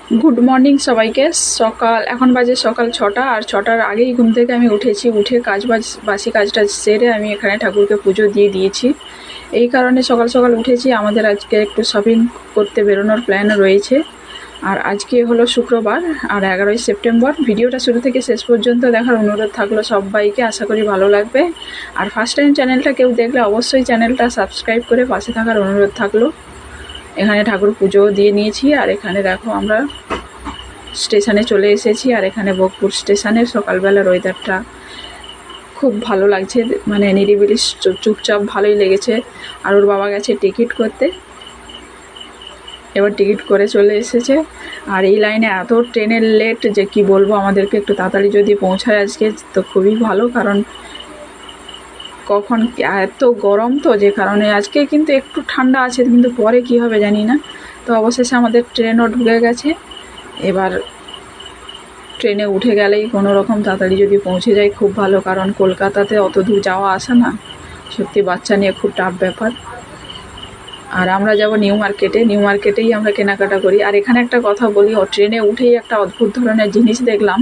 Good morning সবাইকে। এখন বাজে সকাল 6টা, আর 6টার আগেই ঘুম থেকে আমি উঠেছি। উঠে বাসি কাজটা সেরে আমি এখানে ঠাকুরকে পুজো দিয়ে দিয়েছি। এই কারণে সকাল সকাল উঠেছি। আমাদের আজকে একটু শপিং করতে বেরোনোর প্ল্যান রয়েছে। আর আজকে হলো শুক্রবার, আর 11ই সেপ্টেম্বর। ভিডিওটা শুরু থেকে শেষ পর্যন্ত দেখার অনুরোধ থাকলো সবাইকে, আশা করি ভালো লাগবে। আর ফার্স্ট টাইম চ্যানেলটা কেউ দেখলে অবশ্যই চ্যানেলটা সাবস্ক্রাইব করে পাশে থাকার অনুরোধ থাকলো। এখানে ঠাকুর পুজো দিয়ে নিয়েছি, আর এখানে দেখো আমরা স্টেশনে চলে এসেছি। আর এখানে ভোগপুর স্টেশনে সকালবেলার ওয়েদারটা খুব ভালো লাগছে, মানে নিরিবিলি চুপচাপ ভালোই লেগেছে। আর ওর বাবা গেছে টিকিট করতে, এবার টিকিট করে চলে এসেছে। আর এই লাইনে এত ট্রেনের লেট যে কি বলবো, আমাদেরকে একটু তাড়াতাড়ি যদি পৌঁছায় আজকে তো খুবই ভালো, কারণ কখন এত গরম তো, যে কারণে আজকে কিন্তু একটু ঠান্ডা আছে, কিন্তু পরে কি হবে জানি না। তো অবশেষে আমাদের ট্রেনও ঢুকে গেছে। এবার ট্রেনে উঠে গেলেই কোনো রকম তাড়াতাড়ি যদি পৌঁছে যায় খুব ভালো, কারণ কলকাতাতে অত দূর যাওয়া আসা না সত্যি বাচ্চা নিয়ে খুব টাফ ব্যাপার। আর আমরা যাব নিউ মার্কেটেই আমরা কেনাকাটা করি। আর এখানে একটা কথা বলি, ট্রেনে উঠেই একটা অদ্ভুত ধরনের জিনিস দেখলাম,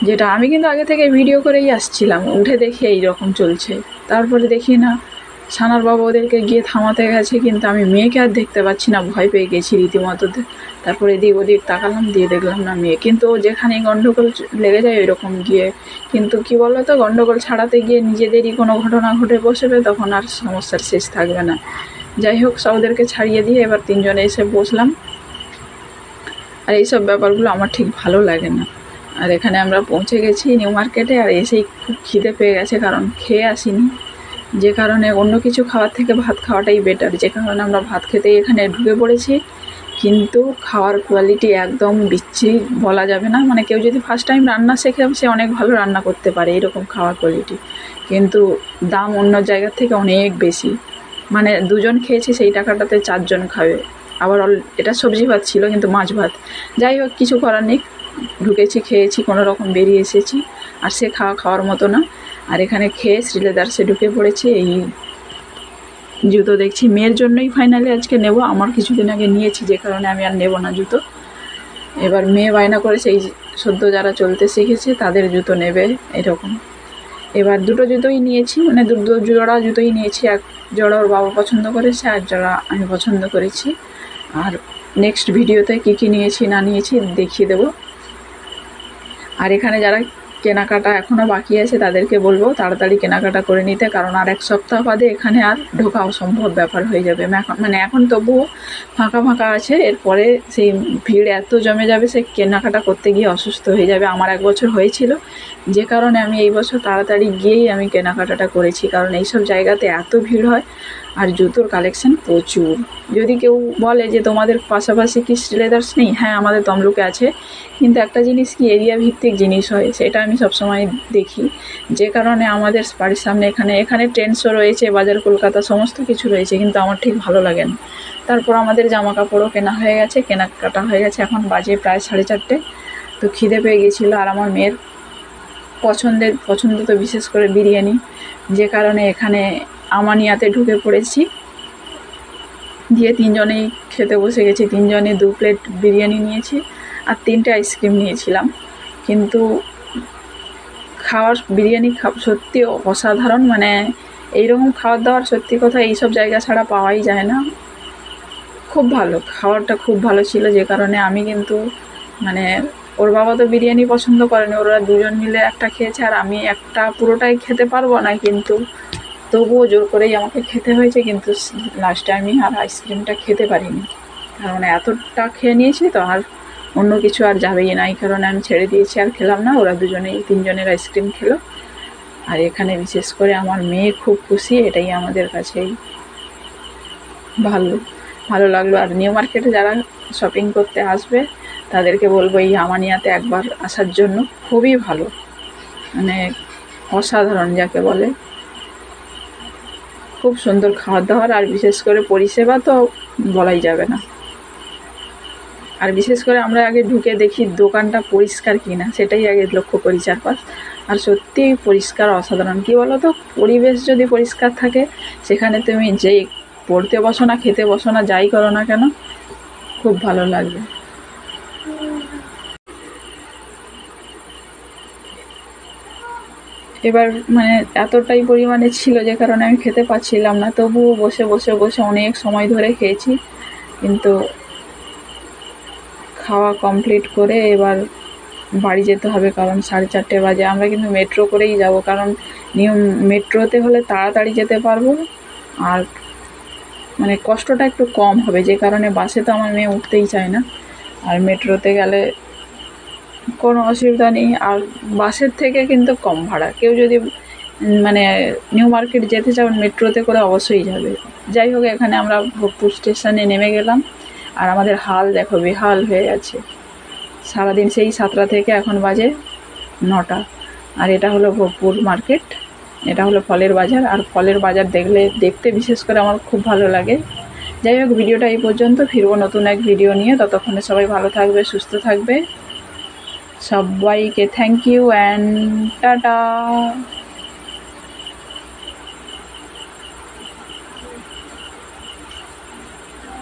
যেটা আমি কিন্তু আগে থেকে ভিডিও করেই আসছিলাম। উঠে দেখি এই রকম চলছে, তারপরে দেখি না সানার বাবা ওদেরকে গিয়ে থামাতে গেছে, কিন্তু আমি মেয়েকে আর দেখতে পাচ্ছি না, ভয় পেয়ে গেছি রীতিমতো। তারপরে এদিক ওদিক তাকালাম, দিয়ে দেখলাম না মেয়ে, কিন্তু যেখানে গন্ডগোল লেগে যায় ওইরকম গিয়ে, কিন্তু কি বলো তো, গন্ডগোল ছাড়াতে গিয়ে নিজেদেরই কোনো ঘটনা ঘটে বসবে, তখন আর সমস্যার শেষ থাকবে না। যাই হোক, ওদেরকে ছাড়িয়ে দিয়ে এবার তিনজনে এসে বসলাম। আর এইসব ব্যাপারগুলো আমার ঠিক ভালো লাগে না। আর এখানে আমরা পৌঁছে গেছি নিউ মার্কেটে, আর এসেই খুব খিদে পেয়ে গেছে, কারণ খেয়ে আসিনি, যে কারণে অন্য কিছু খাওয়ার থেকে ভাত খাওয়াটাই বেটার। যে কারণে আমরা ভাত খেতেই এখানে ঢুকে পড়েছি। কিন্তু খাওয়ার কোয়ালিটি একদম বিচ্ছিরি বলা যাবে না, মানে কেউ যদি ফার্স্ট টাইম রান্না শেখে সে অনেক ভালো রান্না করতে পারে এরকম খাওয়ার কোয়ালিটি, কিন্তু দাম অন্য জায়গার থেকে অনেক বেশি। মানে দুজন খেয়েছি সেই টাকাটাতে 4জন খাবে। আবার এটা সবজি ভাত ছিল, কিন্তু মাছ ভাত। যাই হোক, কিছু করার নেই, ঢুকেছি, খেয়েছি, কোনো রকম বেরিয়ে এসেছি। আর সে খাওয়ার মতো না। আর এখানে খেয়ে শ্রীলেদার্সে ঢুকে পড়েছি। এই জুতো দেখছি মেয়ের জন্যই ফাইনালি আজকে নেব, আমার কিছুদিন আগে নিয়েছি, যে কারণে আমি আর নেব না জুতো। এবার মেয়ে বায়না করেছে, এই সদ্য যারা চলতে শিখেছে তাদের জুতো নেবে এরকম। এবার দুটো জুতোই নিয়েছি, মানে দুটো জোড়া জুতোই নিয়েছি। এক জোড়া ওর বাবা পছন্দ করেছে, আর জোড়া আমি পছন্দ করেছি। আর নেক্সট ভিডিওতে কী নিয়েছি না নিয়েছি দেখিয়ে দেব। আর এখানে যারা কেনাকাটা এখনও বাকি আছে তাদেরকে বলবো তাড়াতাড়ি কেনাকাটা করে নিতে, কারণ আর 1 সপ্তাহ বাদে এখানে আর ঢোকা অসম্ভব ব্যাপার হয়ে যাবে। মানে এখন তবুও ফাঁকা ফাঁকা আছে, এরপরে সেই ভিড় এত জমে যাবে, সে কেনাকাটা করতে গিয়ে অসুস্থ হয়ে যাবে। আমার 1 বছর হয়েছিল, যে কারণে আমি এই বছর তাড়াতাড়ি গিয়েই আমি কেনাকাটাটা করেছি, কারণ এইসব জায়গাতে এত ভিড় হয়। আর জুতোর কালেকশান প্রচুর। যদি কেউ বলে যে তোমাদের পাশাপাশি কি শ্রীলেদার্স নেই, হ্যাঁ আমাদের তমলুকে আছে, কিন্তু একটা জিনিস কি, এরিয়া ভিত্তিক জিনিস হয়, সেটা আমি সবসময় দেখি। যে কারণে আমাদের বাড়ির সামনে এখানে ট্রেন্ডসও রয়েছে, বাজার কলকাতা সমস্ত কিছু রয়েছে, কিন্তু আমার ঠিক ভালো লাগে না। তারপর আমাদের জামা কাপড়ও কেনা হয়ে গেছে, কেনাকাটা হয়ে গেছে, এখন বাজে প্রায় 4:30। তো খিদে পেয়ে গেছিলো, আর আমার মেয়ের পছন্দ তো বিশেষ করে বিরিয়ানি, যে কারণে এখানে আমানিয়াতে ঢুকে পড়েছি। দিয়ে তিনজনেই খেতে বসে গেছি, তিনজনে 2 প্লেট বিরিয়ানি নিয়েছি, আর 3টে আইসক্রিম নিয়েছিলাম। কিন্তু বিরিয়ানি সত্যি অসাধারণ, মানে এইরকম খাবার দাবার সত্যি কথা এইসব জায়গা ছাড়া পাওয়াই যায় না। খুব ভালো, খাবারটা খুব ভালো ছিল, যে কারণে আমি কিন্তু মানে ওর বাবা তো বিরিয়ানি পছন্দ করেনি, ওরা দুজন মিলে একটা খেয়েছে, আর আমি একটা পুরোটাই খেতে পারবো না, কিন্তু তবুও জোর করেই আমাকে খেতে হয়েছে। কিন্তু লাস্টে আমি আর আইসক্রিমটা খেতে পারিনি, কারণ এতটা খেয়ে নিয়েছি তো, আর অন্য কিছু আর যাবেই না, এই কারণে আমি ছেড়ে দিয়েছি, আর খেলাম না। ওরা তিনজনের আইসক্রিম খেলো। আর এখানে বিশেষ করে আমার মেয়ে খুব খুশি, এটাই আমাদের কাছেই ভালো লাগলো। আর নিউ মার্কেটে যারা শপিং করতে আসবে তাদেরকে বলবো এই আমানিয়াতে একবার আসার জন্য, খুবই ভালো, মানে অসাধারণ যাকে বলে। খুব সুন্দর খাবার দাবার, আর বিশেষ করে পরিষেবা তো বলাই যাবে না। আর বিশেষ করে আমরা আগে ঢুকে দেখি দোকানটা পরিষ্কার কিনা, সেটাই আগে লক্ষ্য করি চারপাশ। আর সত্যিই পরিষ্কার, অসাধারণ। কী বলো তো, পরিবেশ যদি পরিষ্কার থাকে, সেখানে তুমি যেই পড়তে বসো না, খেতে বসো না, যাই করো না কেন, খুব ভালো লাগবে। এবার মানে এতটাই পরিমাণে ছিল যে কারণে আমি খেতে পাচ্ছিলাম না, তবুও বসে বসে বসে অনেক সময় ধরে খেয়েছি। কিন্তু খাওয়া কমপ্লিট করে এবার বাড়ি যেতে হবে, কারণ 4:30 বাজে। আমরা কিন্তু মেট্রো করেই যাব, কারণ নিয়ম মেট্রোতে হলে তাড়াতাড়ি যেতে পারবো আর মানে কষ্টটা একটু কম হবে, যে কারণে বাসে তো আমার মেয়ে উঠতেই চায় না। আর মেট্রোতে গেলে কোনো অসুবিধা নেই, আর বাসের থেকে কিন্তু কম ভাড়া। কেউ যদি মানে নিউ মার্কেট যেতে চাও মেট্রোতে করে অবশ্যই যাবে। যাই হোক, এখানে আমরা ভোগপুর স্টেশনে নেমে গেলাম, আর আমাদের হাল দেখো, বেহাল হয়ে গেছে। সারাদিন সেই 7টা থেকে এখন বাজে 9টা। আর এটা হলো ভোগপুর মার্কেট, এটা হলো ফলের বাজার। আর ফলের বাজার দেখতে বিশেষ করে আমার খুব ভালো লাগে। যাই হোক, ভিডিওটা এই পর্যন্ত, ফিরবো নতুন এক ভিডিও নিয়ে। ততক্ষণে সবাই ভালো থাকবে, সুস্থ থাকবে। সবাইকে থ্যাংক ইউ অ্যান্ড টাটা।